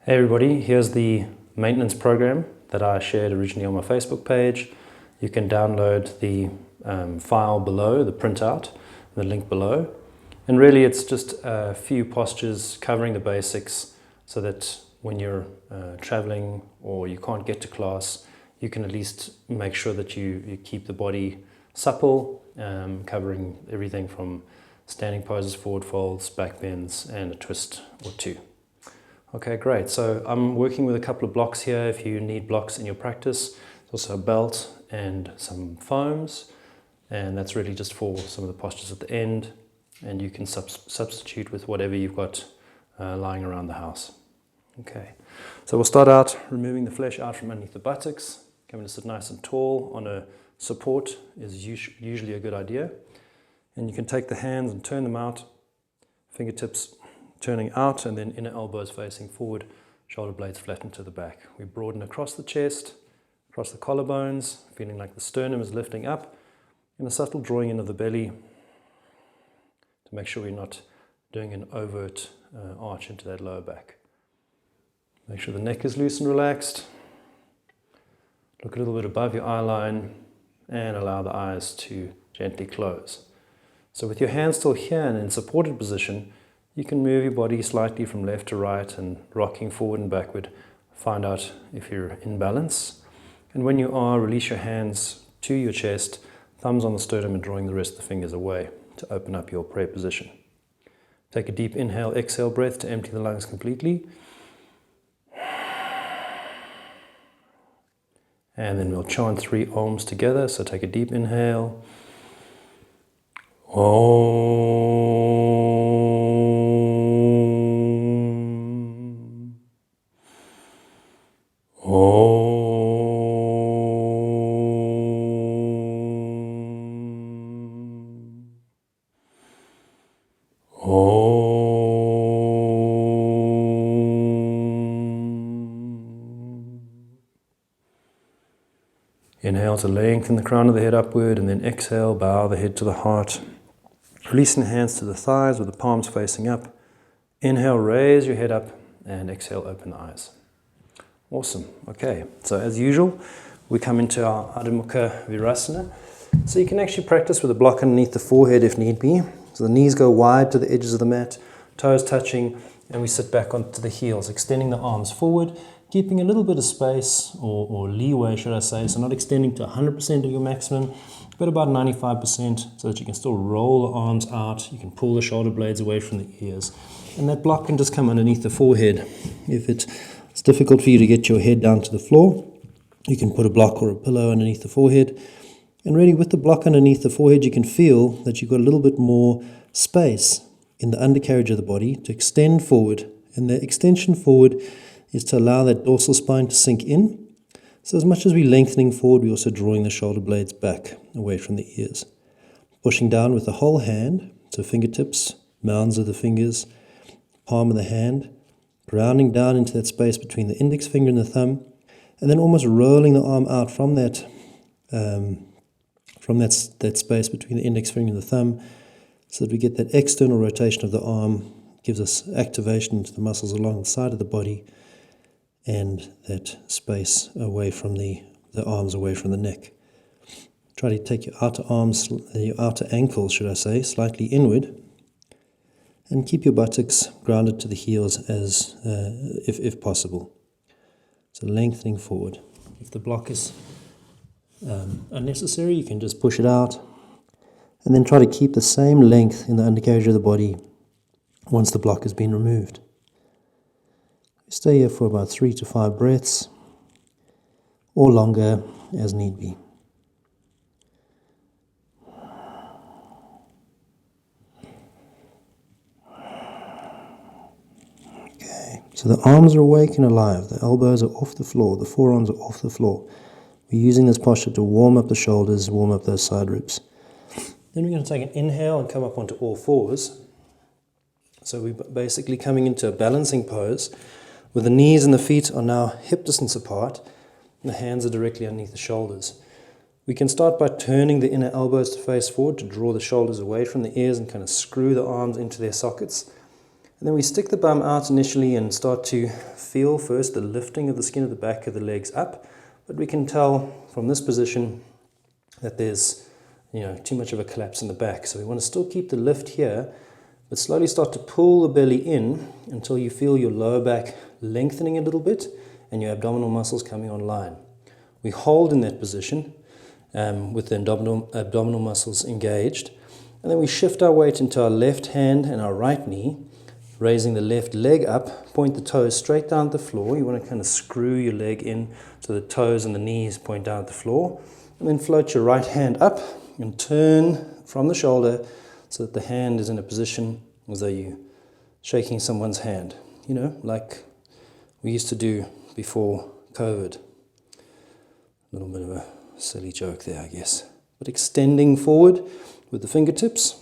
Hey everybody, here's the maintenance program that I shared originally on my Facebook page. You can download the file below, the printout, the link below. And really it's just a few postures covering the basics so that when you're traveling or you can't get to class, you can at least make sure that you keep the body supple, covering everything from standing poses, forward folds, back bends, and a twist or two. Okay, great. So I'm working with a couple of blocks here if you need blocks in your practice. There's also a belt and some foams, and that's really just for some of the postures at the end, and you can substitute with whatever you've got lying around the house. Okay, so we'll start out removing the flesh out from underneath the buttocks. Coming to sit nice and tall on a support is usually a good idea. And you can take the hands and turn them out, fingertips turning out, and then inner elbows facing forward, shoulder blades flatten to the back. We broaden across the chest, across the collarbones, feeling like the sternum is lifting up, and a subtle drawing in of the belly to make sure we're not doing an overt arch into that lower back. Make sure the neck is loose and relaxed. Look a little bit above your eye line and allow the eyes to gently close. So with your hands still here and in supported position, you can move your body slightly from left to right and rocking forward and backward. Find out if you're in balance. And when you are, release your hands to your chest, thumbs on the sternum and drawing the rest of the fingers away to open up your prayer position. Take a deep inhale, exhale breath to empty the lungs completely. And then we'll chant 3 Oms together. So take a deep inhale. Om. Inhale to lengthen the crown of the head upward, and then exhale, bow the head to the heart. Releasing the hands to the thighs with the palms facing up. Inhale, raise your head up, and exhale, open the eyes. Awesome. Okay, so as usual, we come into our Adho Mukha Virasana. So you can actually practice with a block underneath the forehead if need be. So the knees go wide to the edges of the mat, toes touching, and we sit back onto the heels, extending the arms forward, keeping a little bit of space or leeway, should I say, so not extending to 100% of your maximum, but about 95% so that you can still roll the arms out. You can pull the shoulder blades away from the ears. And that block can just come underneath the forehead. If it's difficult for you to get your head down to the floor, you can put a block or a pillow underneath the forehead. And really with the block underneath the forehead, you can feel that you've got a little bit more space in the undercarriage of the body to extend forward. And the extension forward is to allow that dorsal spine to sink in. So as much as we're lengthening forward, we're also drawing the shoulder blades back away from the ears. Pushing down with the whole hand, so fingertips, mounds of the fingers, palm of the hand, grounding down into that space between the index finger and the thumb, and then almost rolling the arm out from that space between the index finger and the thumb, so that we get that external rotation of the arm, gives us activation to the muscles along the side of the body, and that space away from the arms away from the neck. Try to take your outer arms, your outer ankles, should I say, slightly inward, and keep your buttocks grounded to the heels as if possible. So lengthening forward. If the block is unnecessary, you can just push it out, and then try to keep the same length in the undercarriage of the body once the block has been removed. Stay here for about 3 to 5 breaths, or longer as need be. Okay, so the arms are awake and alive, the elbows are off the floor, the forearms are off the floor. We're using this posture to warm up the shoulders, warm up those side ribs. Then we're going to take an inhale and come up onto all fours. So we're basically coming into a balancing pose, where the knees and the feet are now hip distance apart, and the hands are directly underneath the shoulders. We can start by turning the inner elbows to face forward to draw the shoulders away from the ears and kind of screw the arms into their sockets. And And then we stick the bum out initially and start to feel first the lifting of the skin of the back of the legs up. But we can tell from this position that there's too much of a collapse in the back. So we want to still keep the lift here, but slowly start to pull the belly in until you feel your lower back lengthening a little bit and your abdominal muscles coming online. We hold in that position with the abdominal muscles engaged, and then we shift our weight into our left hand and our right knee, raising the left leg up, point the toes straight down at the floor. You want to kind of screw your leg in so the toes and the knees point down at the floor, and then float your right hand up and turn from the shoulder so that the hand is in a position as though you're shaking someone's hand, like we used to do before COVID. A little bit of a silly joke there, I guess. But extending forward with the fingertips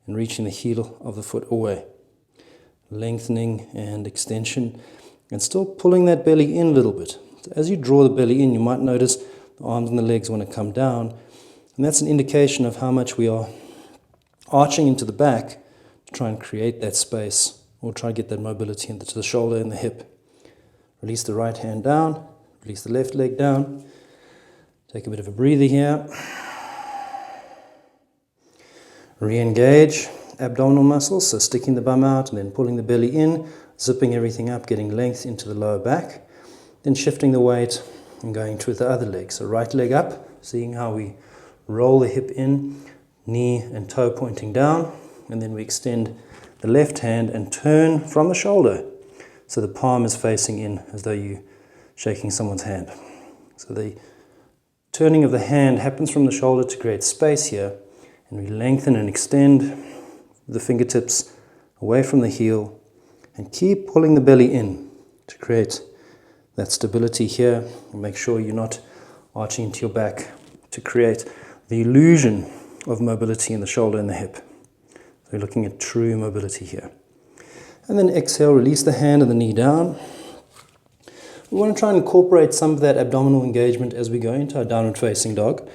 and reaching the heel of the foot away. Lengthening and extension, and still pulling that belly in a little bit. So as you draw the belly in, you might notice the arms and the legs want to come down, and that's an indication of how much we are arching into the back to try and create that space, or try to get that mobility into the shoulder and the hip. Release the right hand down, release the left leg down. Take a bit of a breather here. Re-engage abdominal muscles, so sticking the bum out and then pulling the belly in, zipping everything up, getting length into the lower back, then shifting the weight and going to the other leg. So right leg up, seeing how we roll the hip in, knee and toe pointing down, and then we extend the left hand and turn from the shoulder so the palm is facing in as though you're shaking someone's hand. So the turning of the hand happens from the shoulder to create space here, and we lengthen and extend the fingertips away from the heel and keep pulling the belly in to create that stability here, and make sure you're not arching into your back to create the illusion of mobility in the shoulder and the hip. So we're looking at true mobility here. And then exhale, release the hand and the knee down. We want to try and incorporate some of that abdominal engagement as we go into our downward facing dog,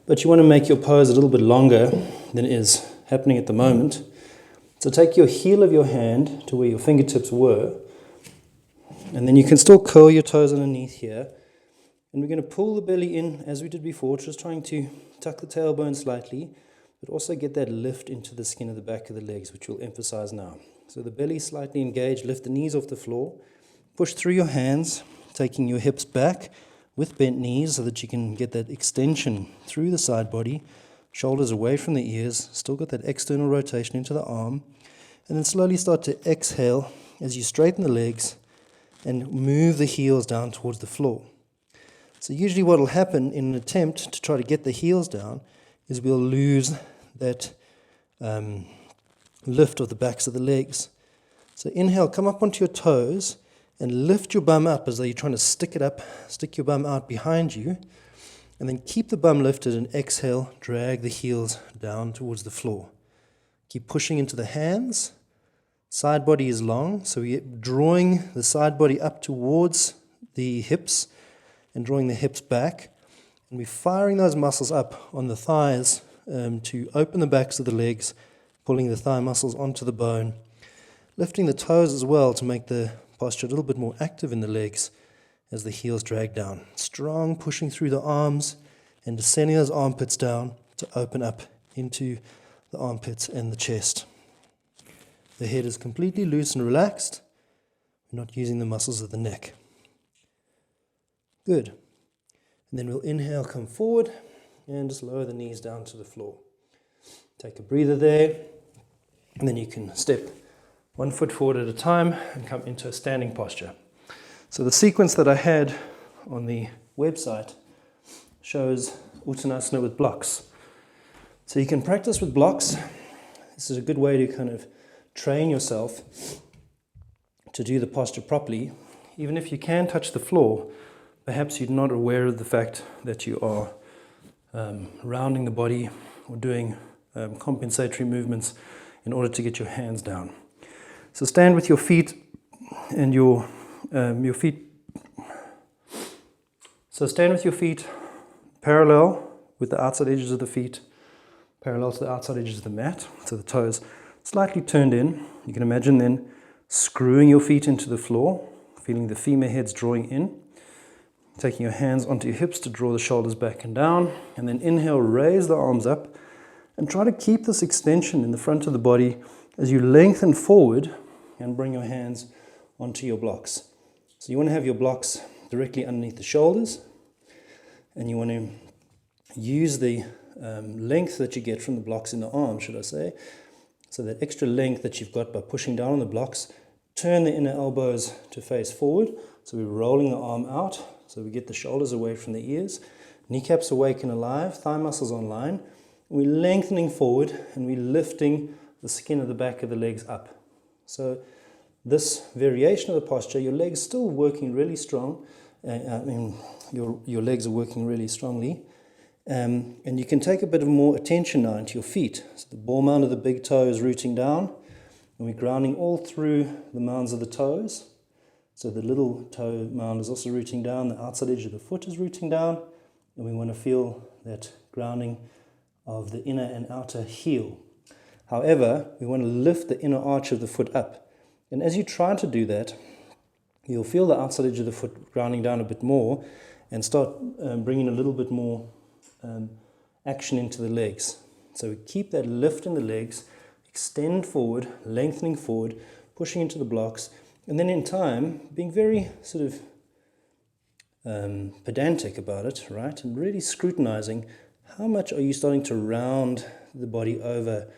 but you want to make your pose a little bit longer than is happening at the moment. So take your heel of your hand to where your fingertips were, and then you can still curl your toes underneath here. And we're going to pull the belly in as we did before, just trying to tuck the tailbone slightly, but also get that lift into the skin of the back of the legs, which we'll emphasize now. So the belly slightly engaged, lift the knees off the floor, push through your hands, taking your hips back with bent knees so that you can get that extension through the side body, shoulders away from the ears, still got that external rotation into the arm, and then slowly start to exhale as you straighten the legs and move the heels down towards the floor. So usually what will happen in an attempt to try to get the heels down is we'll lose that lift of the backs of the legs. So inhale, come up onto your toes and lift your bum up as though you're trying to stick it up, stick your bum out behind you, and then keep the bum lifted and exhale, drag the heels down towards the floor. Keep pushing into the hands. Side body is long, so we're drawing the side body up towards the hips and drawing the hips back. And we're firing those muscles up on the thighs to open the backs of the legs, pulling the thigh muscles onto the bone, lifting the toes as well to make the posture a little bit more active in the legs as the heels drag down. Strong pushing through the arms and descending those armpits down to open up into the armpits and the chest. The head is completely loose and relaxed. We're not using the muscles of the neck. Good. And then we'll inhale, come forward, and just lower the knees down to the floor. Take a breather there, and then you can step 1 foot forward at a time and come into a standing posture. So the sequence that I had on the website shows Uttanasana with blocks. So you can practice with blocks. This is a good way to kind of train yourself to do the posture properly. Even if you can touch the floor, perhaps you're not aware of the fact that you are rounding the body or doing compensatory movements in order to get your hands down. So stand with your feet and your feet. So stand with your feet parallel with the outside edges of the feet, parallel to the outside edges of the mat. So the toes slightly turned in. You can imagine then screwing your feet into the floor, feeling the femur heads drawing in, taking your hands onto your hips to draw the shoulders back and down, and then inhale, raise the arms up, and try to keep this extension in the front of the body as you lengthen forward and bring your hands onto your blocks. So you want to have your blocks directly underneath the shoulders, and you want to use the length that you get from the blocks in the arms, should I say. So that extra length that you've got by pushing down on the blocks, turn the inner elbows to face forward. So we're rolling the arm out, so we get the shoulders away from the ears, kneecaps awake and alive, thigh muscles online. We're lengthening forward and we're lifting the skin of the back of the legs up. So this variation of the posture, your legs still working really strong. Your legs are working really strongly. And you can take a bit of more attention now into your feet. So the ball mound of the big toe is rooting down, and we're grounding all through the mounds of the toes. So the little toe mound is also rooting down, the outside edge of the foot is rooting down, and we want to feel that grounding of the inner and outer heel. However, we want to lift the inner arch of the foot up. And as you try to do that, you'll feel the outside edge of the foot grounding down a bit more and start bringing a little bit more action into the legs. So we keep that lift in the legs, extend forward, lengthening forward, pushing into the blocks, and then in time, being very sort of pedantic about it, right? And really scrutinizing how much are you starting to round the body over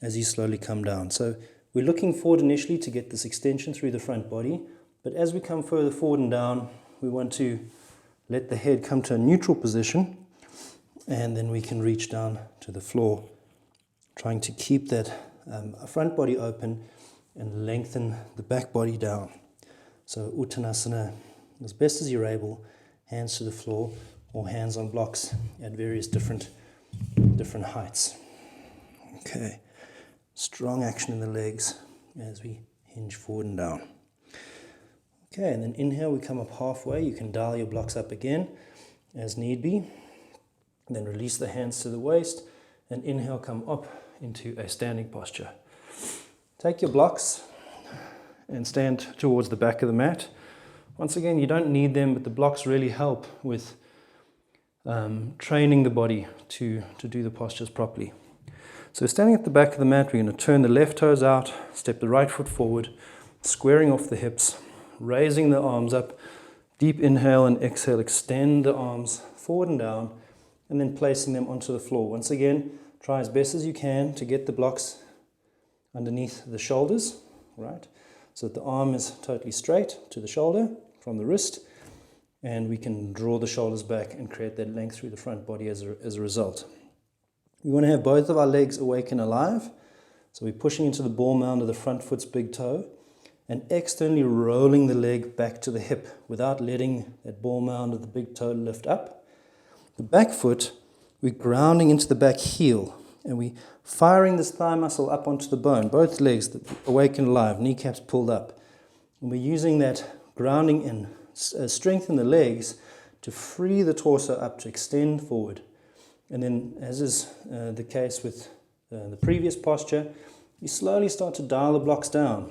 as you slowly come down. So we're looking forward initially to get this extension through the front body, but as we come further forward and down, we want to let the head come to a neutral position, and then we can reach down to the floor, trying to keep that front body open and lengthen the back body down. So Uttanasana, as best as you're able, hands to the floor or hands on blocks at various different heights. Okay, strong action in the legs as we hinge forward and down. Okay, and then inhale, we come up halfway. You can dial your blocks up again as need be. Then release the hands to the waist and inhale, come up into a standing posture. Take your blocks and stand towards the back of the mat. Once again, you don't need them, but the blocks really help with training the body to do the postures properly. So standing at the back of the mat, we're going to turn the left toes out, step the right foot forward, squaring off the hips, raising the arms up, deep inhale and exhale, extend the arms forward and down, and then placing them onto the floor. Once again, try as best as you can to get the blocks underneath the shoulders, right? So that the arm is totally straight to the shoulder from the wrist, and we can draw the shoulders back and create that length through the front body as a result. We want to have both of our legs awake and alive. So we're pushing into the ball mound of the front foot's big toe and externally rolling the leg back to the hip without letting that ball mound of the big toe lift up. The back foot, we're grounding into the back heel, and we're firing this thigh muscle up onto the bone, both legs awake and alive, kneecaps pulled up. And we're using that grounding and strength in the legs to free the torso up, to extend forward. And then, as is the case with the previous posture, you slowly start to dial the blocks down.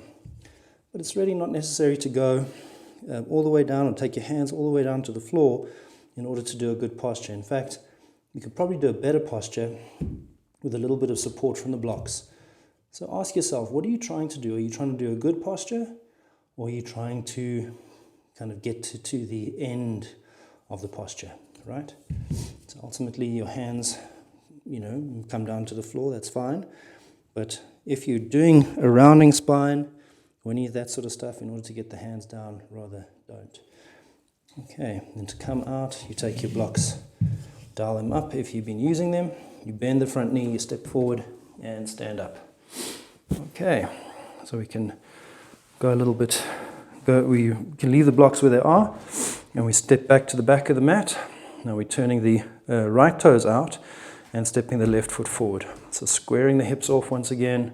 But it's really not necessary to go all the way down or take your hands all the way down to the floor in order to do a good posture. In fact, you could probably do a better posture with a little bit of support from the blocks. So ask yourself, what are you trying to do? Are you trying to do a good posture, or are you trying to kind of get to the end of the posture, right? So ultimately your hands, come down to the floor, that's fine. But if you're doing a rounding spine or any of that sort of stuff, in order to get the hands down, rather don't. Okay, then to come out, you take your blocks, dial them up if you've been using them, you bend the front knee, you step forward and stand up. Okay, so we can go a little bit, we can leave the blocks where they are, and we step back to the back of the mat. Now we're turning the right toes out and stepping the left foot forward. So squaring the hips off once again,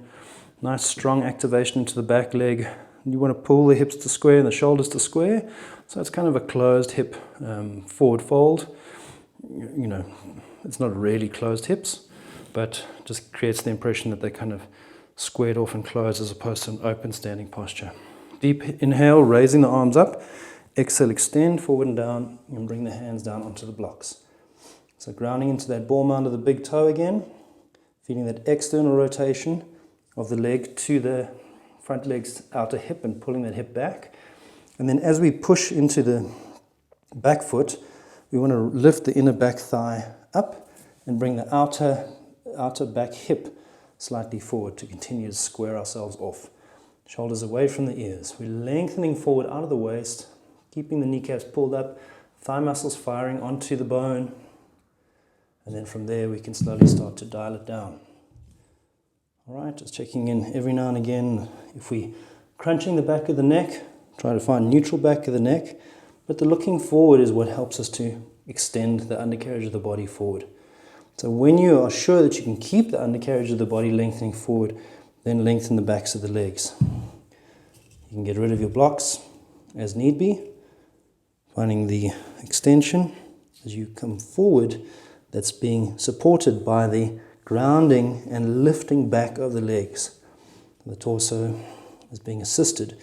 nice strong activation into the back leg. You want to pull the hips to square and the shoulders to square. So it's kind of a closed hip forward fold. It's not really closed hips, but just creates the impression that they're kind of squared off and closed as opposed to an open standing posture. Deep inhale, raising the arms up. Exhale, extend forward and down, and bring the hands down onto the blocks. So grounding into that ball mound of the big toe again, feeling that external rotation of the leg to the front leg's outer hip and pulling that hip back. And then as we push into the back foot, we want to lift the inner back thigh up and bring the outer back hip slightly forward to continue to square ourselves off. Shoulders away from the ears. We're lengthening forward out of the waist, keeping the kneecaps pulled up, thigh muscles firing onto the bone. And then from there we can slowly start to dial it down. All right, just checking in every now and again. If we're crunching the back of the neck, try to find neutral back of the neck. But the looking forward is what helps us to extend the undercarriage of the body forward. So when you are sure that you can keep the undercarriage of the body lengthening forward, then lengthen the backs of the legs. You can get rid of your blocks as need be, finding the extension as you come forward that's being supported by the grounding and lifting back of the legs. The torso is being assisted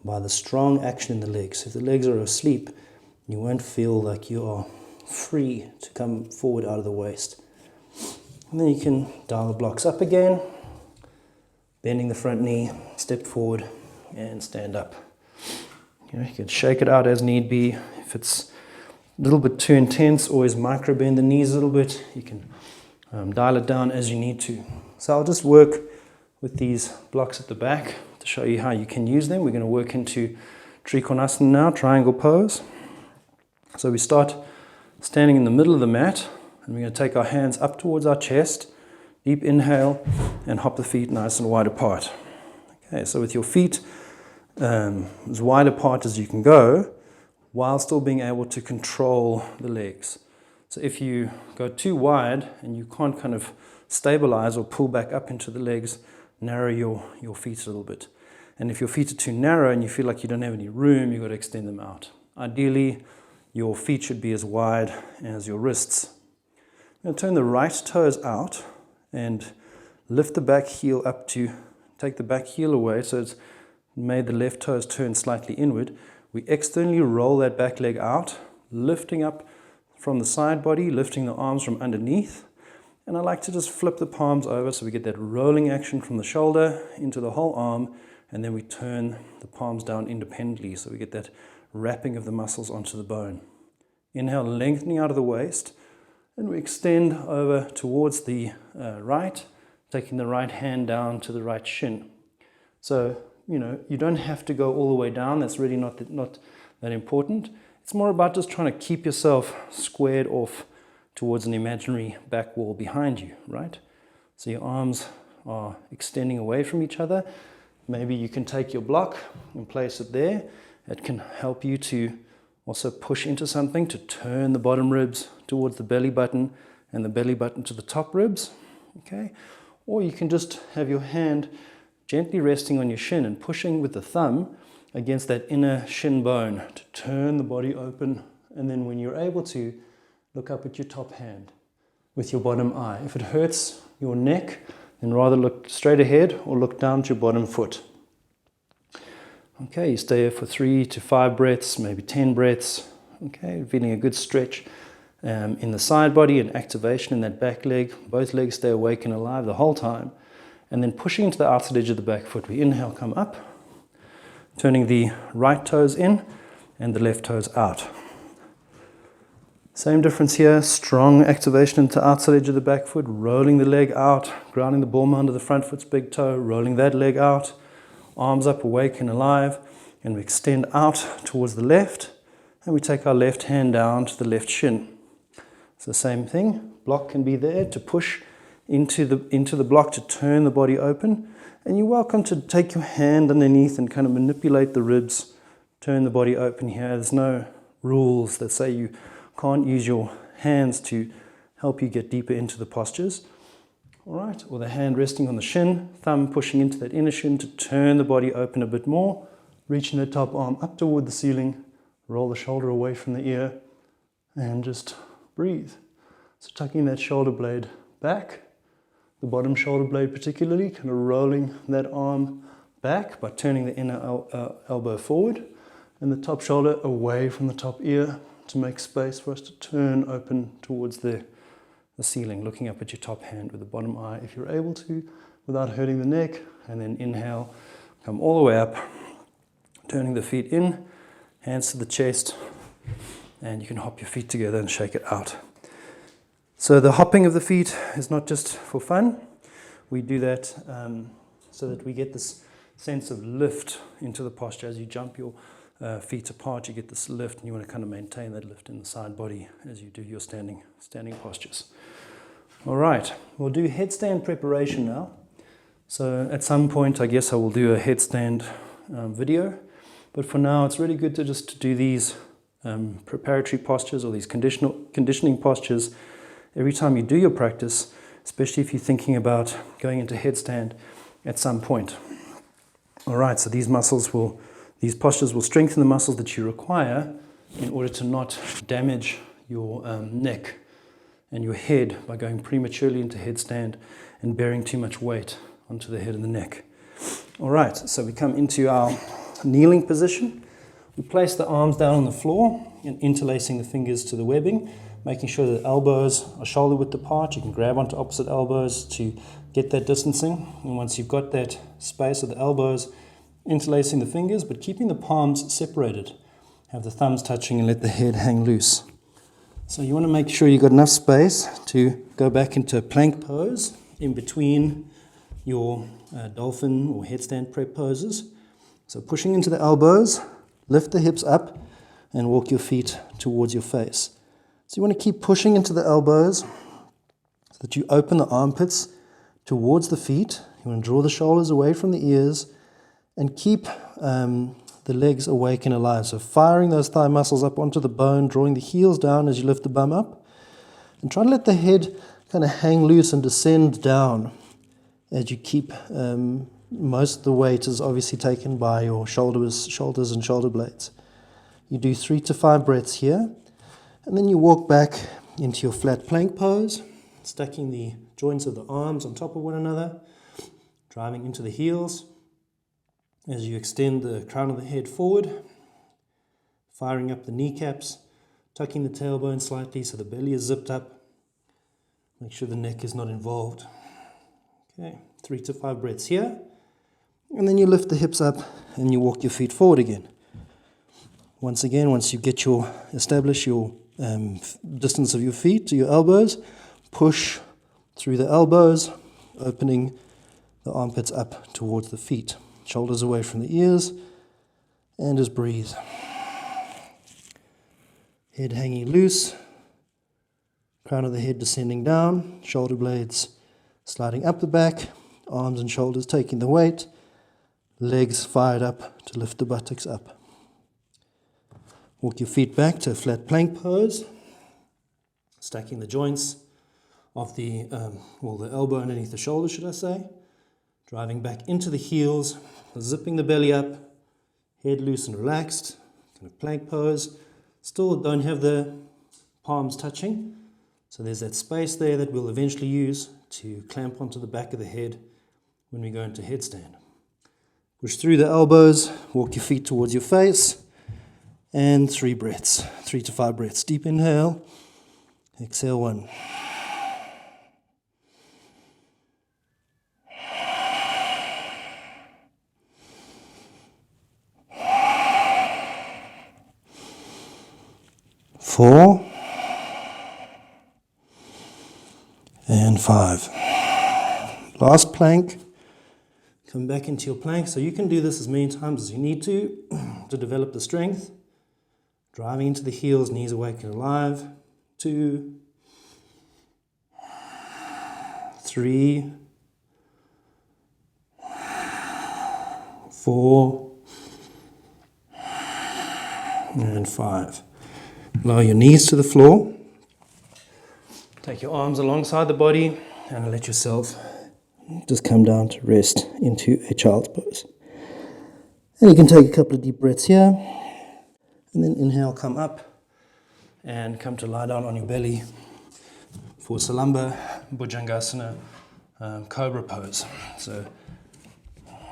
by the strong action in the legs. If the legs are asleep, you won't feel like you are free to come forward out of the waist. And then you can dial the blocks up again, bending the front knee, step forward and stand up. You can shake it out as need be. If it's a little bit too intense, always micro bend the knees a little bit. You can dial it down as you need to. So I'll just work with these blocks at the back to show you how you can use them. We're going to work into Trikonasana now, triangle pose. So we start standing in the middle of the mat, and we're going to take our hands up towards our chest, deep inhale, and hop the feet nice and wide apart. Okay, so with your feet as wide apart as you can go, while still being able to control the legs. So if you go too wide and you can't kind of stabilize or pull back up into the legs, narrow your feet a little bit. And if your feet are too narrow and you feel like you don't have any room, you've got to extend them out. Ideally, your feet should be as wide as your wrists. I'm going to turn the right toes out and lift the back heel up to take the back heel away so it's made the left toes turn slightly inward. We externally roll that back leg out, lifting up from the side body, lifting the arms from underneath. And I like to just flip the palms over so we get that rolling action from the shoulder into the whole arm, and then we turn the palms down independently so we get that wrapping of the muscles onto the bone. Inhale, lengthening out of the waist, and we extend over towards the right, taking the right hand down to the right shin. So, you don't have to go all the way down. That's really not that important. It's more about just trying to keep yourself squared off towards an imaginary back wall behind you, right? So your arms are extending away from each other. Maybe you can take your block and place it there. It can help you to also push into something to turn the bottom ribs towards the belly button and the belly button to the top ribs, okay? Or you can just have your hand gently resting on your shin and pushing with the thumb against that inner shin bone to turn the body open, and then when you're able to, look up at your top hand with your bottom eye. If it hurts your neck, then rather look straight ahead or look down to your bottom foot. Okay, you stay here for 3 to 5 breaths, maybe 10 breaths. Okay, feeling a good stretch in the side body and activation in that back leg. Both legs stay awake and alive the whole time. And then pushing into the outside edge of the back foot. We inhale, come up, turning the right toes in and the left toes out. Same difference here, strong activation into the outside edge of the back foot, rolling the leg out, grounding the ball mound of the front foot's big toe, rolling that leg out, arms up, awake and alive, and we extend out towards the left, and we take our left hand down to the left shin. It's the same thing, block can be there to push into the block to turn the body open, and you're welcome to take your hand underneath and kind of manipulate the ribs, turn the body open here. There's no rules that say you can't use your hands to help you get deeper into the postures. All right, or the hand resting on the shin, thumb pushing into that inner shin to turn the body open a bit more, reaching the top arm up toward the ceiling, roll the shoulder away from the ear, and just breathe. So tucking that shoulder blade back, the bottom shoulder blade particularly, kind of rolling that arm back by turning the inner elbow forward and the top shoulder away from the top ear to make space for us to turn open towards the ceiling, looking up at your top hand with the bottom eye if you're able to, without hurting the neck. And then inhale, come all the way up, turning the feet in, hands to the chest, and you can hop your feet together and shake it out. So the hopping of the feet is not just for fun. We do that so that we get this sense of lift into the posture. As you jump your feet apart, you get this lift, and you want to kind of maintain that lift in the side body as you do your standing postures. All right, we'll do headstand preparation now. So at some point, I guess I will do a headstand video, but for now, it's really good to just do these preparatory postures or these conditioning postures every time you do your practice, especially if you're thinking about going into headstand at some point. All right, so these postures will strengthen the muscles that you require in order to not damage your neck and your head by going prematurely into headstand and bearing too much weight onto the head and the neck. All right, so we come into our kneeling position. We place the arms down on the floor and interlacing the fingers to the webbing, making sure that the elbows are shoulder width apart. You can grab onto opposite elbows to get that distancing. And once you've got that space of the elbows, interlacing the fingers, but keeping the palms separated. Have the thumbs touching and let the head hang loose. So you want to make sure you've got enough space to go back into a plank pose in between your dolphin or headstand prep poses. So pushing into the elbows, lift the hips up and walk your feet towards your face. So you want to keep pushing into the elbows so that you open the armpits towards the feet. You want to draw the shoulders away from the ears and keep the legs awake and alive. So firing those thigh muscles up onto the bone, drawing the heels down as you lift the bum up. And try to let the head kind of hang loose and descend down as you keep most of the weight is obviously taken by your shoulders and shoulder blades. You do 3 to 5 breaths here, and then you walk back into your flat plank pose, stacking the joints of the arms on top of one another, driving into the heels as you extend the crown of the head forward, firing up the kneecaps, tucking the tailbone slightly so the belly is zipped up. Make sure the neck is not involved. Okay, 3 to 5 breaths here. And then you lift the hips up and you walk your feet forward again. Once again, once you establish your distance of your feet to your elbows, push through the elbows, opening the armpits up towards the feet. Shoulders away from the ears, and just breathe. Head hanging loose, crown of the head descending down, shoulder blades sliding up the back, arms and shoulders taking the weight, legs fired up to lift the buttocks up. Walk your feet back to a flat plank pose, stacking the joints of the elbow underneath the shoulder, should I say. Driving back into the heels, zipping the belly up, head loose and relaxed, kind of plank pose. Still don't have the palms touching, so there's that space there that we'll eventually use to clamp onto the back of the head when we go into headstand. Push through the elbows, walk your feet towards your face, and 3 breaths, 3 to 5 breaths. Deep inhale, exhale 1. Four and 5. Last plank. Come back into your plank. So you can do this as many times as you need to develop the strength. Driving into the heels, knees awake and alive. 2, 3, 4, and 5. Lower your knees to the floor. Take your arms alongside the body and let yourself just come down to rest into a child's pose. And you can take a couple of deep breaths here. And then inhale, come up and come to lie down on your belly for Salamba, Bhujangasana, cobra pose. So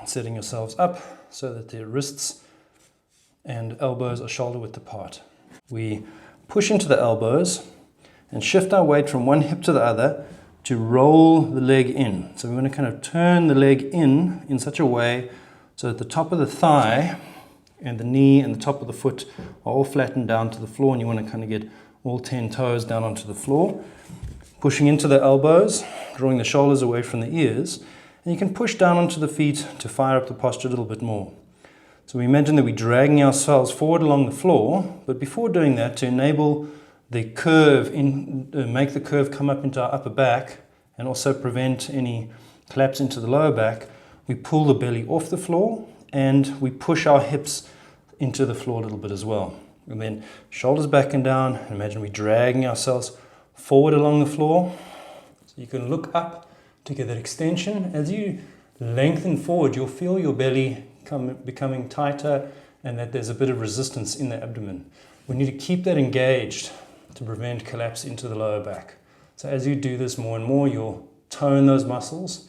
setting yourselves up so that the wrists and elbows are shoulder width apart. We push into the elbows and shift our weight from one hip to the other to roll the leg in. So we want to kind of turn the leg in such a way so that the top of the thigh and the knee and the top of the foot are all flattened down to the floor, and you want to kind of get all 10 toes down onto the floor. Pushing into the elbows, drawing the shoulders away from the ears, and you can push down onto the feet to fire up the posture a little bit more. So we imagine that we're dragging ourselves forward along the floor, but before doing that, to enable the curve, make the curve come up into our upper back and also prevent any collapse into the lower back, we pull the belly off the floor and we push our hips into the floor a little bit as well. And then shoulders back and down, and imagine we're dragging ourselves forward along the floor. So you can look up to get that extension. As you lengthen forward, you'll feel your belly becoming tighter and that there's a bit of resistance in the abdomen. We need to keep that engaged to prevent collapse into the lower back. So as you do this more and more, you'll tone those muscles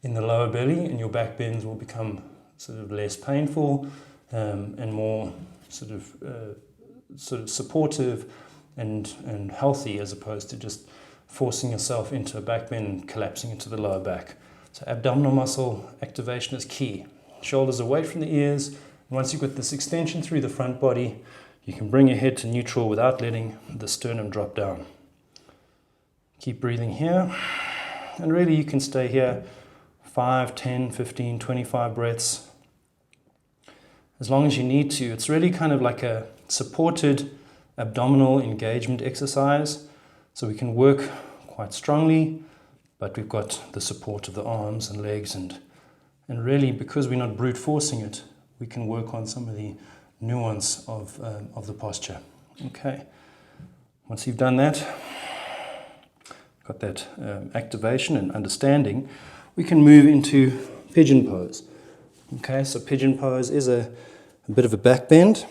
in the lower belly and your back bends will become sort of less painful and more sort of supportive and healthy, as opposed to just forcing yourself into a back bend and collapsing into the lower back. So abdominal muscle activation is key. Shoulders away from the ears. And once you've got this extension through the front body, you can bring your head to neutral without letting the sternum drop down. Keep breathing here. And really you can stay here 5, 10, 15, 25 breaths. As long as you need to. It's really kind of like a supported abdominal engagement exercise. So we can work quite strongly, but we've got the support of the arms and legs, and really, because we're not brute forcing it, we can work on some of the nuance of the posture. Okay, once you've done that, got that activation and understanding, we can move into pigeon pose. Okay, so pigeon pose is a bit of a back bend.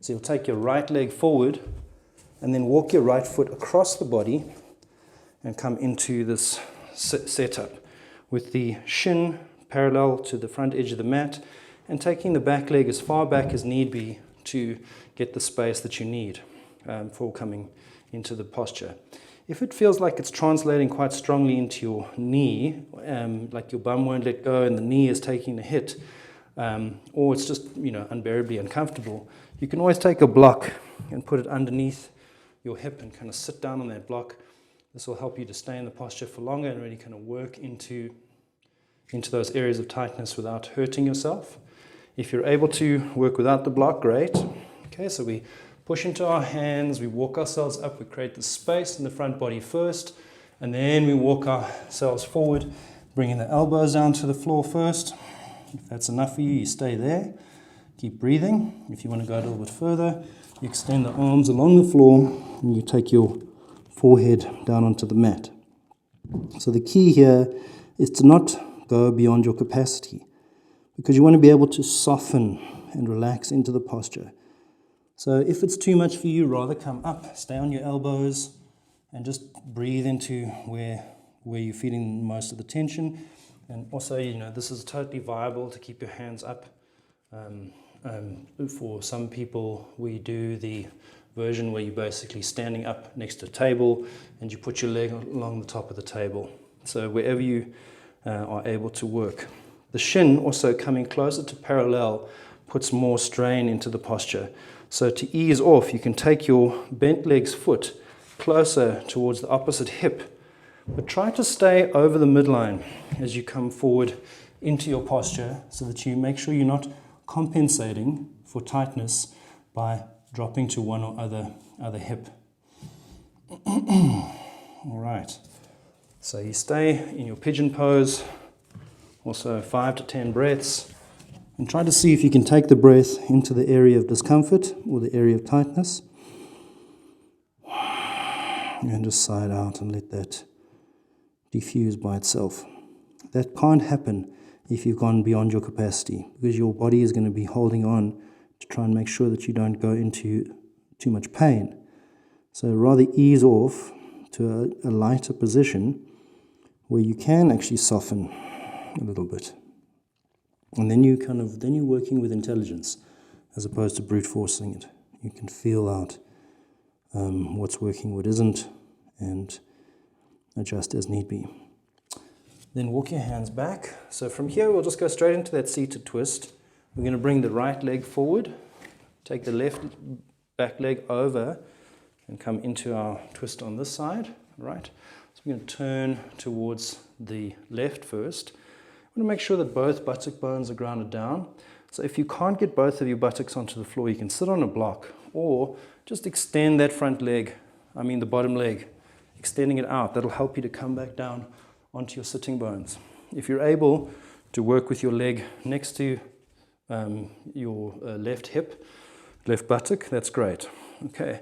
So you'll take your right leg forward and then walk your right foot across the body and come into this setup with the shin parallel to the front edge of the mat and taking the back leg as far back as need be to get the space that you need for coming into the posture. If it feels like it's translating quite strongly into your knee, like your bum won't let go and the knee is taking the hit, or it's just unbearably uncomfortable, you can always take a block and put it underneath your hip and kind of sit down on that block. This will help you to stay in the posture for longer and really kind of work into those areas of tightness without hurting yourself. If you're able to work without the block, great. Okay, so we push into our hands, we walk ourselves up, we create the space in the front body first, and then we walk ourselves forward, bringing the elbows down to the floor first. If that's enough for you, you stay there. Keep breathing. If you want to go a little bit further, you extend the arms along the floor and you take your forehead down onto the mat. So the key here is to not go beyond your capacity, because you want to be able to soften and relax into the posture. So if it's too much for you, rather come up, stay on your elbows, and just breathe into where you're feeling most of the tension. And also, this is totally viable to keep your hands up. For some people, we do the version where you're basically standing up next to a table and you put your leg along the top of the table. So wherever you are able to work. The shin also coming closer to parallel puts more strain into the posture. So to ease off, you can take your bent leg's foot closer towards the opposite hip, but try to stay over the midline as you come forward into your posture so that you make sure you're not compensating for tightness by dropping to one or other hip. All right, so you stay in your pigeon pose, also 5 to 10 breaths, and try to see if you can take the breath into the area of discomfort or the area of tightness, and just sigh it out and let that diffuse by itself. That can't happen if you've gone beyond your capacity, because your body is going to be holding on to try and make sure that you don't go into too much pain. So rather ease off to a lighter position where you can actually soften a little bit. And then you're working with intelligence as opposed to brute forcing it. You can feel out what's working, what isn't, and adjust as need be. Then walk your hands back. So from here, we'll just go straight into that seated twist. We're going to bring the right leg forward, take the left back leg over, and come into our twist on this side, right? So we're going to turn towards the left first. We want to make sure that both buttock bones are grounded down. So if you can't get both of your buttocks onto the floor, you can sit on a block or just extend that front leg, the bottom leg, extending it out. That'll help you to come back down onto your sitting bones. If you're able to work with your leg next to your left hip, left buttock, that's great. Okay,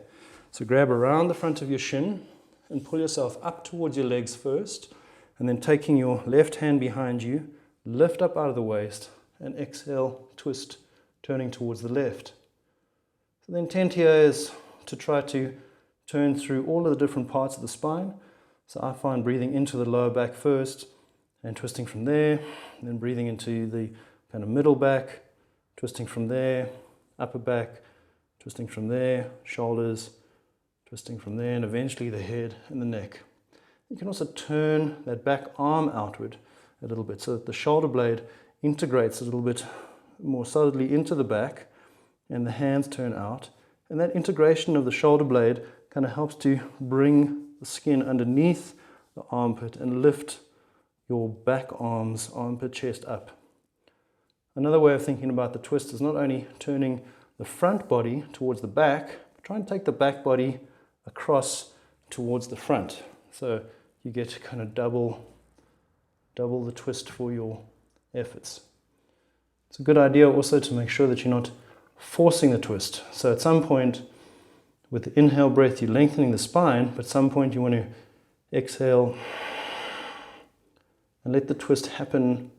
so grab around the front of your shin and pull yourself up towards your legs first, and then taking your left hand behind you, lift up out of the waist and exhale, twist, turning towards the left. So the intent here is to try to turn through all of the different parts of the spine. So I find breathing into the lower back first and twisting from there, and then breathing into the kind of middle back, twisting from there, upper back, twisting from there, shoulders, twisting from there, and eventually the head and the neck. You can also turn that back arm outward a little bit so that the shoulder blade integrates a little bit more solidly into the back and the hands turn out. And that integration of the shoulder blade kind of helps to bring the skin underneath the armpit and lift your back arms, armpit, chest up. Another way of thinking about the twist is not only turning the front body towards the back, but try and take the back body across towards the front. So you get kind of double the twist for your efforts. It's a good idea also to make sure that you're not forcing the twist. So at some point with the inhale breath, you're lengthening the spine, but at some point you want to exhale and let the twist happen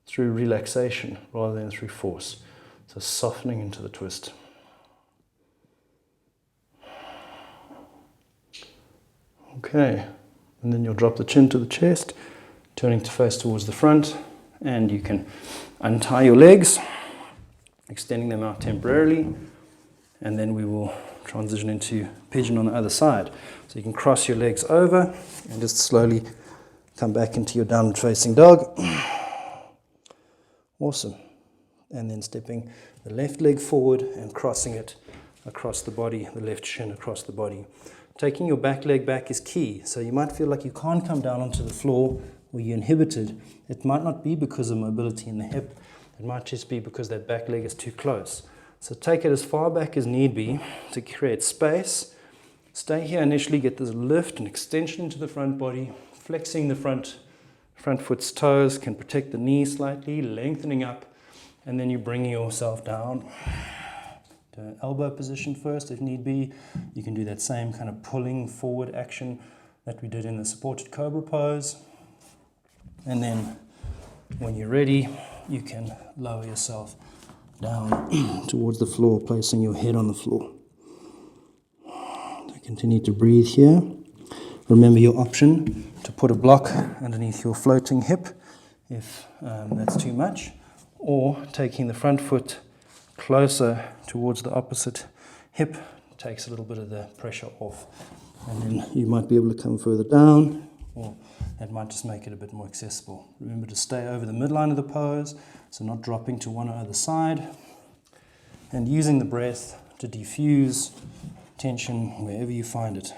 through relaxation rather than through force. So softening into the twist. Okay, and then you'll drop the chin to the chest, turning to face towards the front, and you can untie your legs, extending them out temporarily, and then we will transition into pigeon on the other side. So you can cross your legs over and just slowly come back into your downward facing dog. Awesome. And then stepping the left leg forward and crossing it across the body, the left shin across the body. Taking your back leg back is key. So you might feel like you can't come down onto the floor or you're inhibited. It might not be because of mobility in the hip. It might just be because that back leg is too close. So take it as far back as need be to create space. Stay here initially, get this lift and extension into the front body. Flexing the front foot's toes can protect the knee slightly, lengthening up, and then you bring yourself down to an elbow position first if need be. You can do that same kind of pulling forward action that we did in the supported cobra pose. And then when you're ready, you can lower yourself down towards the floor, placing your head on the floor. So continue to breathe here. Remember your option to put a block underneath your floating hip if that's too much, or taking the front foot closer towards the opposite hip takes a little bit of the pressure off, and then you might be able to come further down, or that might just make it a bit more accessible. Remember to stay over the midline of the pose, so not dropping to one or other side, and using the breath to diffuse tension wherever you find it.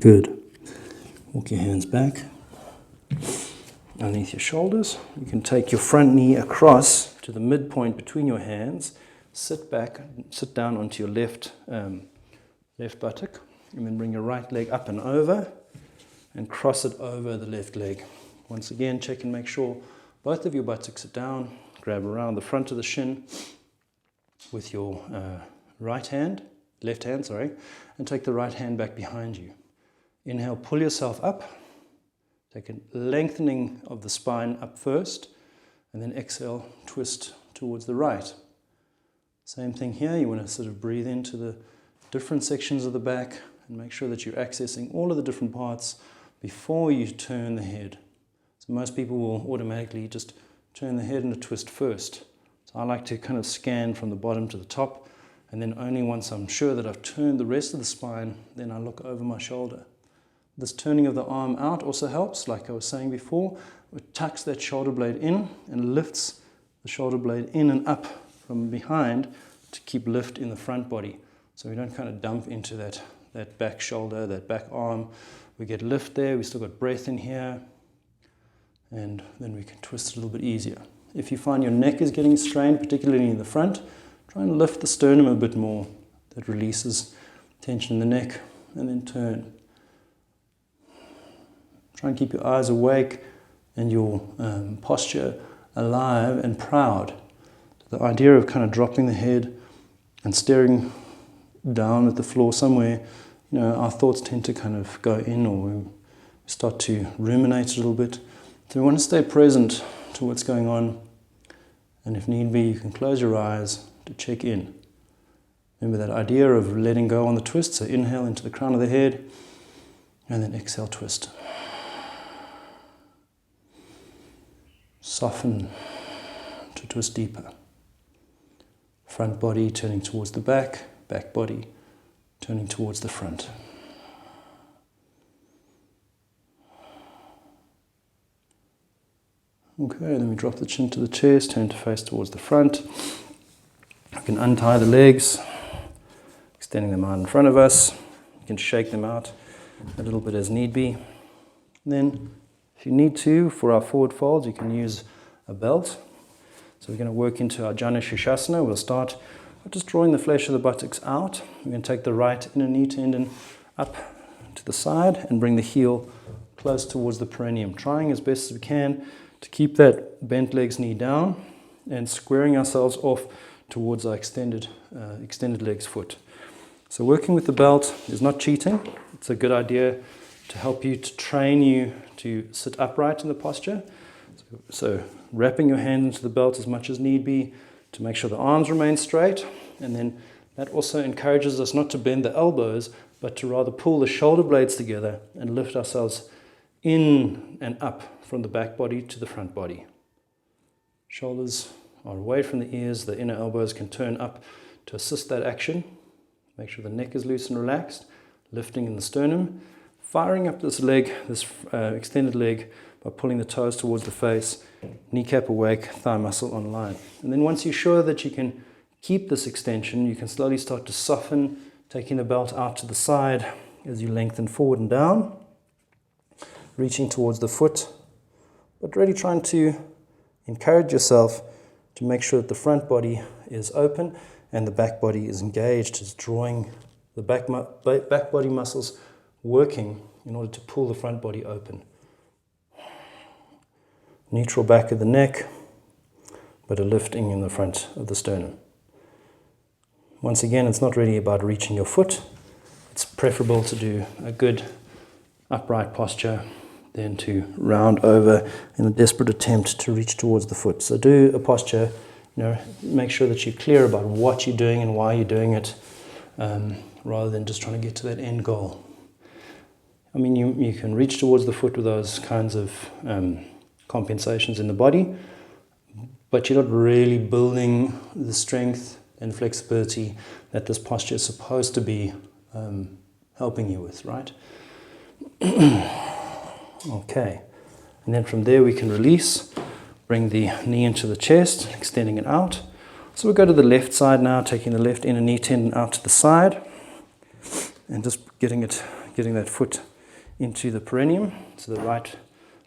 Good. Walk your hands back underneath your shoulders. You can take your front knee across to the midpoint between your hands. Sit back, sit down onto your left buttock, and then bring your right leg up and over and cross it over the left leg. Once again, check and make sure both of your buttocks are down. grab around the front of the shin with your left hand, and take the right hand back behind you. Inhale, pull yourself up. Take a lengthening of the spine up first, and then exhale, twist towards the right. Same thing here, you want to sort of breathe into the different sections of the back and make sure that you're accessing all of the different parts before you turn the head. So most people will automatically just turn the head in a twist first. So I like to kind of scan from the bottom to the top, and then only once I'm sure that I've turned the rest of the spine, then I look over my shoulder. This turning of the arm out also helps, like I was saying before. It tucks that shoulder blade in and lifts the shoulder blade in and up from behind to keep lift in the front body. So we don't kind of dump into that back shoulder, that back arm. We get lift there, we still got breath in here, and then we can twist it a little bit easier. If you find your neck is getting strained, particularly in the front, try and lift the sternum a bit more. That releases tension in the neck, and then turn. Try and keep your eyes awake and your posture alive and proud. So the idea of kind of dropping the head and staring down at the floor somewhere, our thoughts tend to kind of go in, or we start to ruminate a little bit. So we want to stay present to what's going on, and if need be, you can close your eyes to check in. Remember that idea of letting go on the twist, so inhale into the crown of the head, and then exhale, twist. Soften to twist deeper. Front body turning towards the back, back body turning towards the front. Okay, then we drop the chin to the chest, turn to face towards the front. You can untie the legs, extending them out in front of us. You can shake them out a little bit as need be. And then, if you need to, for our forward folds, you can use a belt. So we're going to work into our Jana Shirshasana. We'll start by just drawing the flesh of the buttocks out. We're going to take the right inner knee tendon up to the side and bring the heel close towards the perineum, trying as best as we can to keep that bent legs knee down and squaring ourselves off towards our extended legs foot. So working with the belt is not cheating. It's a good idea to help you, to train you to sit upright in the posture. So wrapping your hand into the belt as much as need be to make sure the arms remain straight, and then that also encourages us not to bend the elbows, but to rather pull the shoulder blades together and lift ourselves in and up from the back body to the front body. Shoulders are away from the ears, the inner elbows can turn up to assist that action. Make sure the neck is loose and relaxed, lifting in the sternum, firing up this leg, this extended leg, by pulling the toes towards the face, kneecap awake, thigh muscle online. And then once you're sure that you can keep this extension, you can slowly start to soften, taking the belt out to the side as you lengthen forward and down, reaching towards the foot, but really trying to encourage yourself to make sure that the front body is open and the back body is engaged, is drawing the back body muscles working in order to pull the front body open. Neutral back of the neck, but a lifting in the front of the sternum. Once again, it's not really about reaching your foot. It's preferable to do a good upright posture than to round over in a desperate attempt to reach towards the foot. So do a posture, make sure that you're clear about what you're doing and why you're doing it, rather than just trying to get to that end goal. I mean, you can reach towards the foot with those kinds of compensations in the body, but you're not really building the strength and flexibility that this posture is supposed to be helping you with, right? Okay, and then from there we can release, bring the knee into the chest, extending it out. So we'll go to the left side now, taking the left inner knee tendon out to the side, and just getting that foot into the perineum, so the right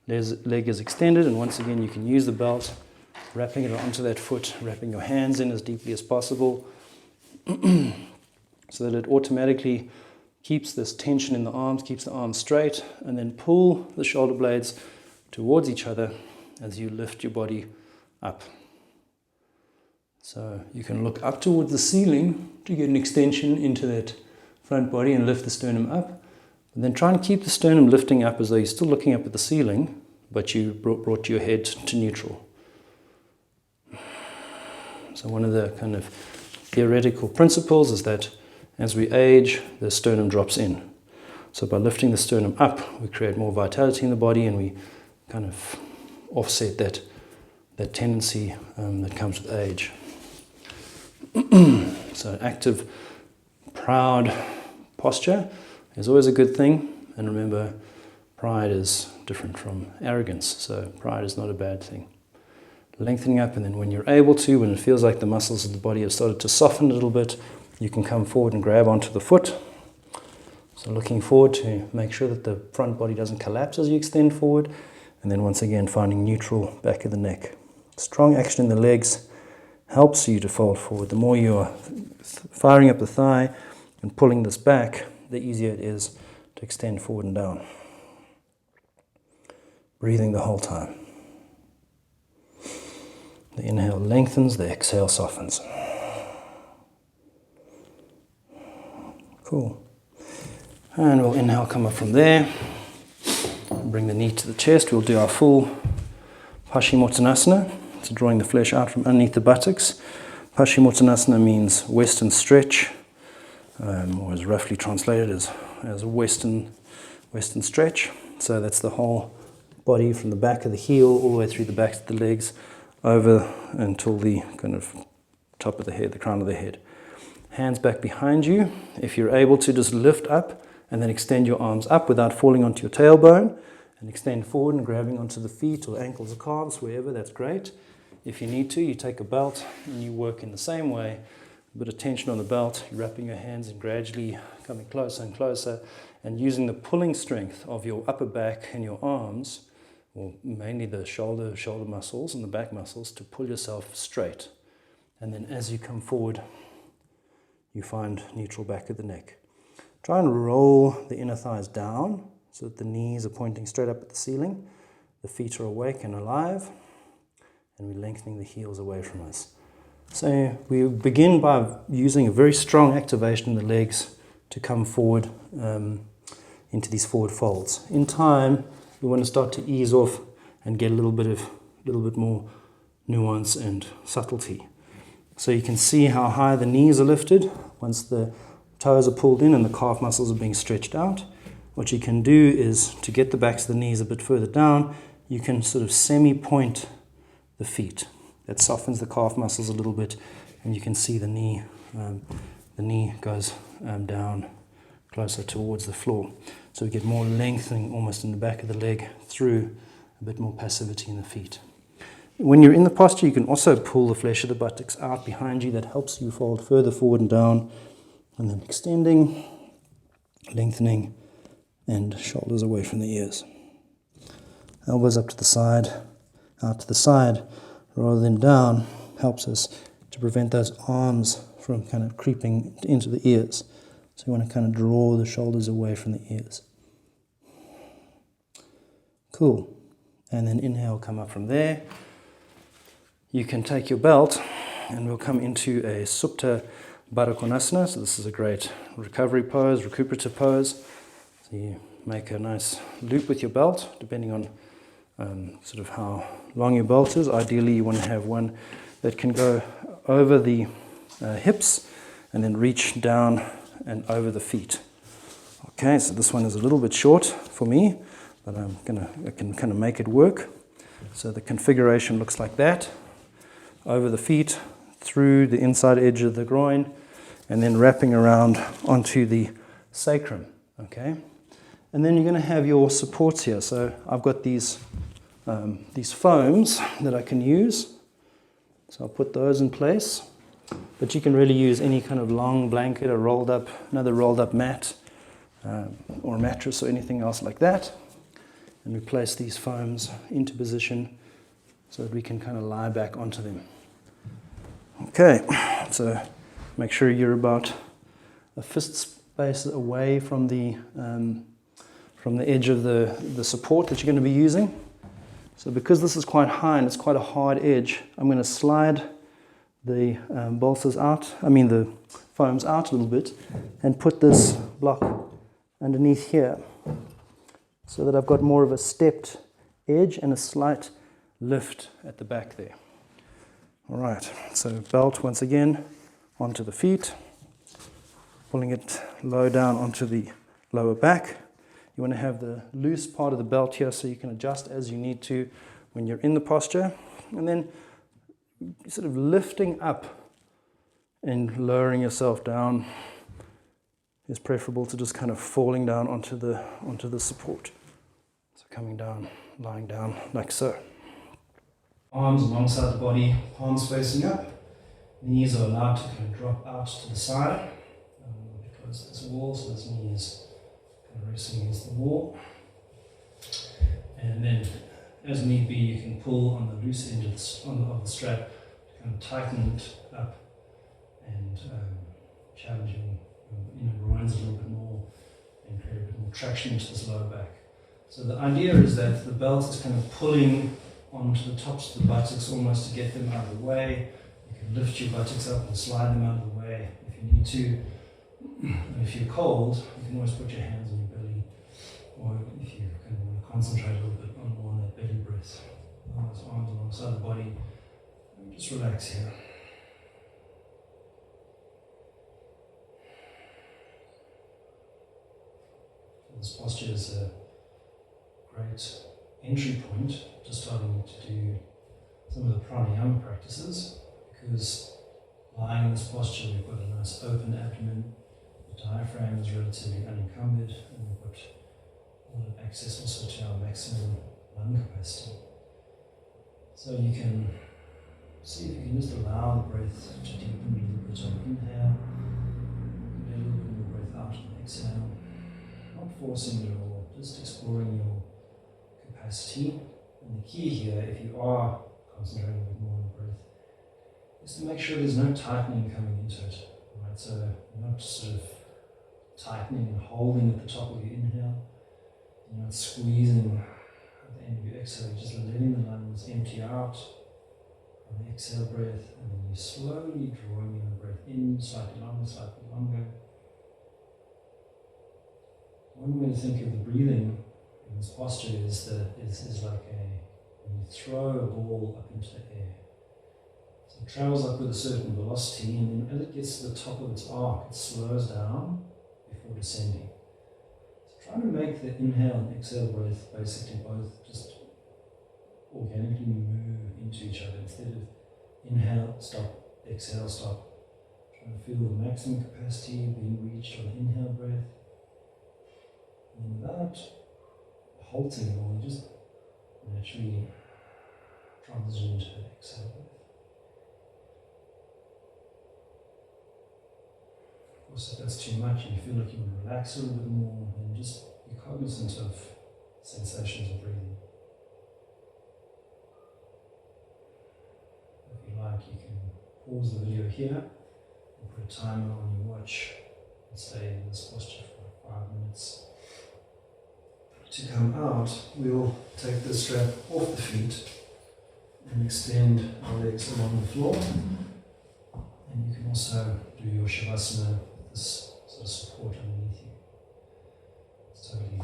leg is extended, and once again you can use the belt, wrapping it onto that foot, wrapping your hands in as deeply as possible so that it automatically keeps this tension in the arms, keeps the arms straight, and then pull the shoulder blades towards each other as you lift your body up. So you can look up towards the ceiling to get an extension into that front body and lift the sternum up. And then try and keep the sternum lifting up as though you're still looking up at the ceiling, but you brought your head to neutral. So one of the kind of theoretical principles is that as we age, the sternum drops in. So by lifting the sternum up, we create more vitality in the body, and we kind of offset that tendency that comes with age. So active, proud posture is always a good thing. And remember, pride is different from arrogance. So pride is not a bad thing. Lengthening up, and then when you're able to, when it feels like the muscles of the body have started to soften a little bit, you can come forward and grab onto the foot. So looking forward to make sure that the front body doesn't collapse as you extend forward. And then once again, finding neutral back of the neck. Strong action in the legs helps you to fold forward. The more you are firing up the thigh and pulling this back, the easier it is to extend forward and down. Breathing the whole time. The inhale lengthens, the exhale softens. Cool. And we'll inhale, come up from there. Bring the knee to the chest. We'll do our full Paschimottanasana. So drawing the flesh out from underneath the buttocks. Paschimottanasana means Western stretch, or is roughly translated as a Western stretch. So that's the whole body from the back of the heel all the way through the back of the legs, over until the kind of top of the head, the crown of the head. Hands back behind you. If you're able to, just lift up and then extend your arms up without falling onto your tailbone, and extend forward and grabbing onto the feet or ankles or calves, wherever, that's great. If you need to, you take a belt and you work in the same way. A bit of tension on the belt, you're wrapping your hands and gradually coming closer and closer, and using the pulling strength of your upper back and your arms, or mainly the shoulder muscles and the back muscles, to pull yourself straight. And then as you come forward, you find neutral back of the neck. Try and roll the inner thighs down so that the knees are pointing straight up at the ceiling. The feet are awake and alive, and we're lengthening the heels away from us. So we begin by using a very strong activation in the legs to come forward into these forward folds. In time, we want to start to ease off and get a little bit more nuance and subtlety. So you can see how high the knees are lifted once the toes are pulled in and the calf muscles are being stretched out. What you can do is, to get the backs of the knees a bit further down, you can sort of semi-point the feet. That softens the calf muscles a little bit, and you can see the knee goes down closer towards the floor. So we get more lengthening almost in the back of the leg through a bit more passivity in the feet. When you're in the posture, you can also pull the flesh of the buttocks out behind you. That helps you fold further forward and down, and then extending, lengthening, and shoulders away from the ears. Elbows up to the side, out to the side, rather than down, helps us to prevent those arms from kind of creeping into the ears. So you want to kind of draw the shoulders away from the ears. Cool. And then inhale, come up from there. You can take your belt and we'll come into a Supta Baddha Konasana. So this is a great recovery pose, recuperative pose. So you make a nice loop with your belt, depending on sort of how long your belt is. Ideally, you want to have one that can go over the hips and then reach down and over the feet. Okay, so this one is a little bit short for me, but I can kind of make it work. So the configuration looks like that. Over the feet, through the inside edge of the groin, and then wrapping around onto the sacrum. Okay, and then you're going to have your supports here. So I've got these foams that I can use. So I'll put those in place. But you can really use any kind of long blanket or another rolled up mat or mattress or anything else like that. And we place these foams into position so that we can kind of lie back onto them. Okay, so make sure you're about a fist space away from the edge of the support that you're going to be using. So because this is quite high and it's quite a hard edge, I'm going to slide the balsas out, the foams out a little bit, and put this block underneath here so that I've got more of a stepped edge and a slight lift at the back there. All right, so belt once again onto the feet, pulling it low down onto the lower back. You want to have the loose part of the belt here so you can adjust as you need to when you're in the posture, and then sort of lifting up and lowering yourself down is preferable to just kind of falling down onto the support. So coming down, lying down like so. Arms alongside the body, palms facing up. Knees are allowed to kind of drop out to the side because there's a wall, so this knee is kind of resting against the wall. And then, as need be, you can pull on the loose end of the strap to kind of tighten it up and challenging your inner groins a little bit more and create a bit more traction into this lower back. So the idea is that the belt is kind of pulling onto the tops of the buttocks almost to get them out of the way. You can lift your buttocks up and slide them out of the way if you need to. And if you're cold, you can always put your hands on your belly, or if you kind of want to concentrate a little bit more on that belly breath. Arms alongside the body. And just relax here. This posture is a great entry point to starting to do some of the pranayama practices, because lying in this posture we've got a nice open abdomen, the diaphragm is relatively unencumbered, and we've got a lot of access also to our maximum lung capacity. So you can see if you can just allow the breath to deepen a little bit on inhale, get a little bit more breath out on exhale, not forcing it at all, just exploring your capacity. And the key here, if you are concentrating a bit more on the breath, is to make sure there's no tightening coming into it. Right? So you're not sort of tightening and holding at the top of your inhale. You're not squeezing at the end of your exhale. You're just letting the lungs empty out on the exhale breath, and then you're slowly drawing your breath in, slightly longer. One way to think of the breathing in this posture is that is like when you throw a ball up into the air. So it travels up with a certain velocity, and then as it gets to the top of its arc, it slows down before descending. So try to make the inhale and exhale breath basically both just organically move into each other instead of inhale, stop, exhale, stop. Try to feel the maximum capacity being reached on the inhale breath. And without halting or just naturally transition to the exhale breath. Of course, if that's too much and you feel like you want to relax a little bit more, then just be cognizant of sensations of breathing. If you like, you can pause the video here and put a timer on your watch and stay in this posture for 5 minutes. To come out, we'll take the strap off the feet and extend our legs along the floor. And you can also do your Shavasana with this sort of support underneath you. It's totally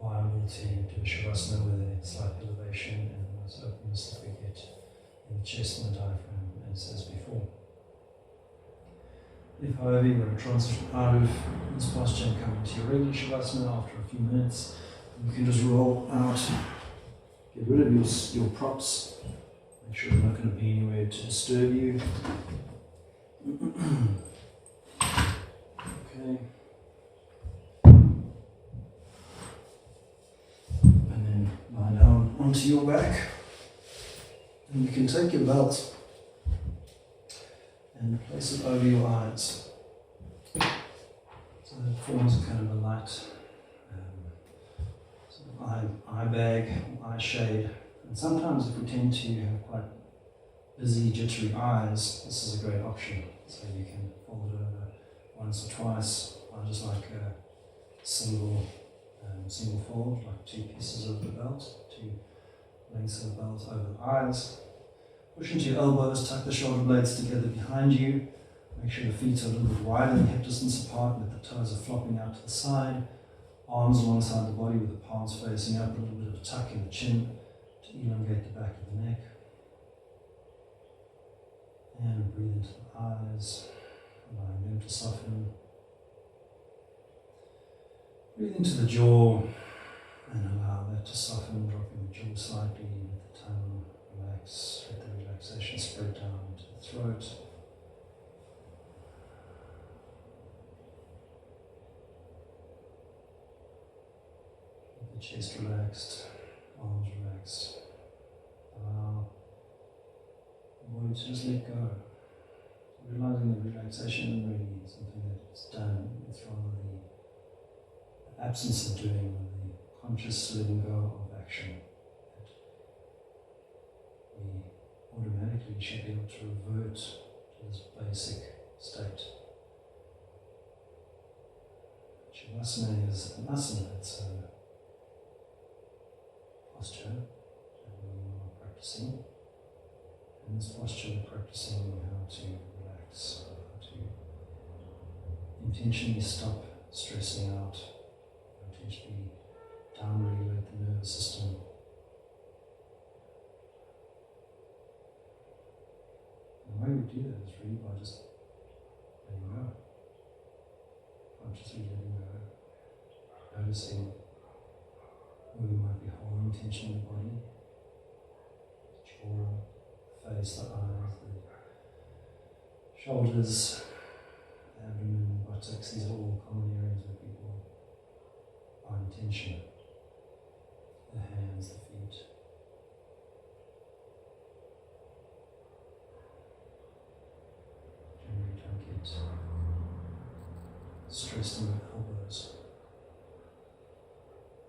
viable to do a Shavasana with a slight elevation and a nice openness that we get in the chest and the diaphragm as before. If, however, you want to transition out of this posture and come into your regular Shavasana after a few minutes, you can just roll out, get rid of your props, make sure they're not going to be anywhere to disturb you. Okay. And then lie down onto your back. And you can take your belt and place it over your eyes. So it forms a kind of a light sort of eye bag, eye shade. And sometimes if we tend to have quite busy, jittery eyes, this is a great option. So you can fold it over once or twice, or just like a single fold, like 2 pieces of the belt, 2 lengths of the belt over the eyes. Push into your elbows, tuck the shoulder blades together behind you. Make sure the feet are a little bit wider than hip distance apart, but the toes are flopping out to the side. Arms alongside the body with the palms facing up, a little bit of a tuck in the chin to elongate the back of the neck. And breathe into the eyes, allowing them to soften. Breathe into the jaw and allow that to soften, dropping the jaw slightly, let the tongue relax, let the relaxation spread down into the throat. Keep the chest relaxed, arms relaxed. Allow the body to just let go. Realizing that relaxation really is something that's done, it's rather the absence of doing, or the conscious letting go of action. That we automatically should be able to revert to this basic state. Shavasana is an asana, it's a posture that we are practicing. In this posture, we're practicing how to relax, how to intentionally stop stressing out, intentionally down-regulate the nervous system. And the way we do that is really by just letting go, consciously letting go, noticing where we might be holding tension in the body, jaw, face, the eyes, the shoulders, the abdomen, buttocks. These are all common areas where people are in tension. The hands, the feet. Generally don't get stressed in the elbows.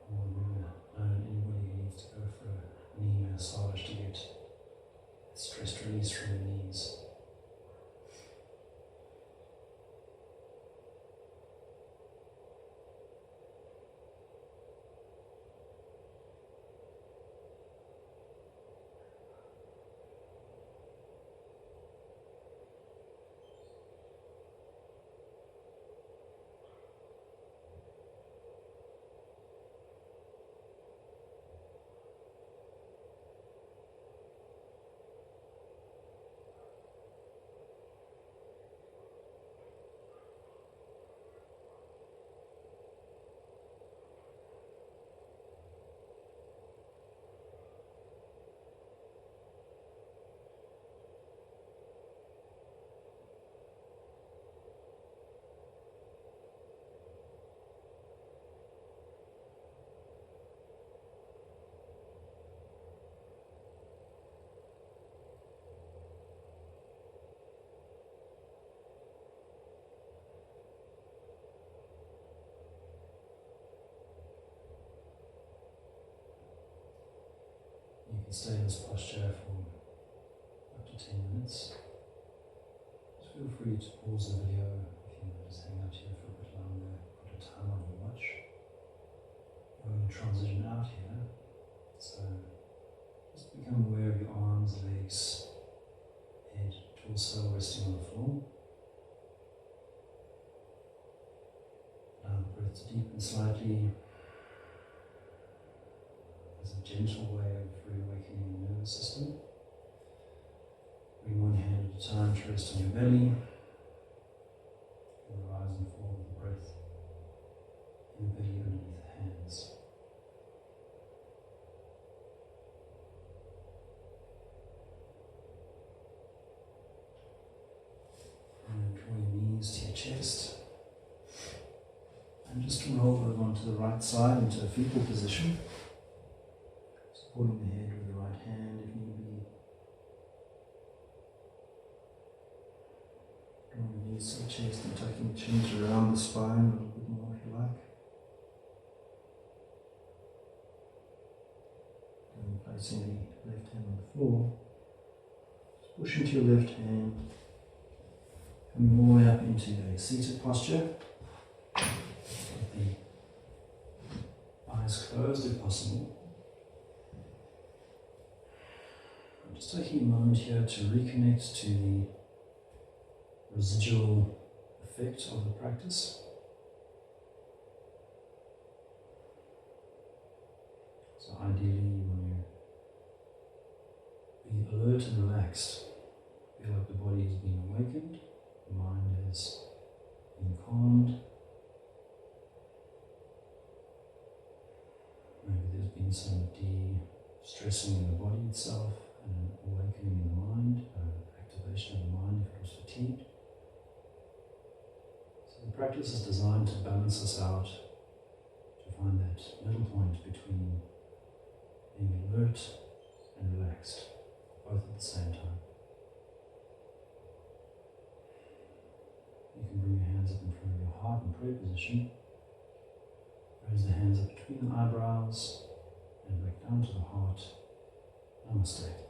Or anybody who needs to go for a knee massage to get stress release from the knees. You can stay in this posture for up to 10 minutes. Just feel free to pause the video if you want to just hang out here for a bit longer, put a time on your watch. We're going to transition out here, so just become aware of your arms, legs, head, torso resting on the floor. Allow the breath to deepen slightly. As a gentle way of reawakening the nervous system. Bring one hand at a time to rest on your belly. Feel the rise and fall of the breath in the belly underneath the hands. And draw your knees to your chest. And just roll over onto the right side into a fetal position. Supporting the head with the right hand if need be. Drawing the knees to the chest and tucking the chins around the spine a little bit more if you like. And placing the left hand on the floor. Just push into your left hand. Coming all the way up into a seated posture. With the eyes closed if possible. Just Just taking a moment here to reconnect to the residual effect of the practice. So ideally you want to be alert and relaxed. Feel like the body is being awakened, the mind is being calmed. Maybe there's been some de-stressing in the body itself and an awakening in the mind, activation of the mind if it was fatigued. So the practice is designed to balance us out, to find that middle point between being alert and relaxed, both at the same time. You can bring your hands up in front of your heart in prayer position. Raise the hands up between the eyebrows and back down to the heart. Namaste.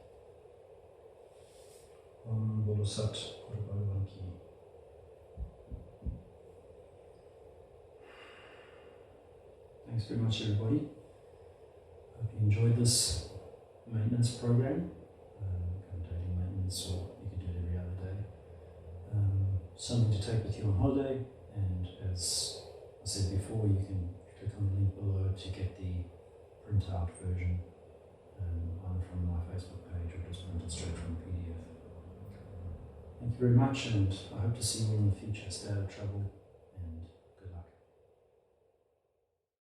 Om Bolo Sat Guru Bhagavan Ki. Thanks very much, everybody. Hope you enjoyed this maintenance program. Kind of daily maintenance, or you can do it every other day. Something to take with you on holiday, and as I said before, you can click on the link below to get the printout version either from my Facebook page or just print it straight from PDF. Thank you very much, and I hope to see you in the future. Stay out of trouble.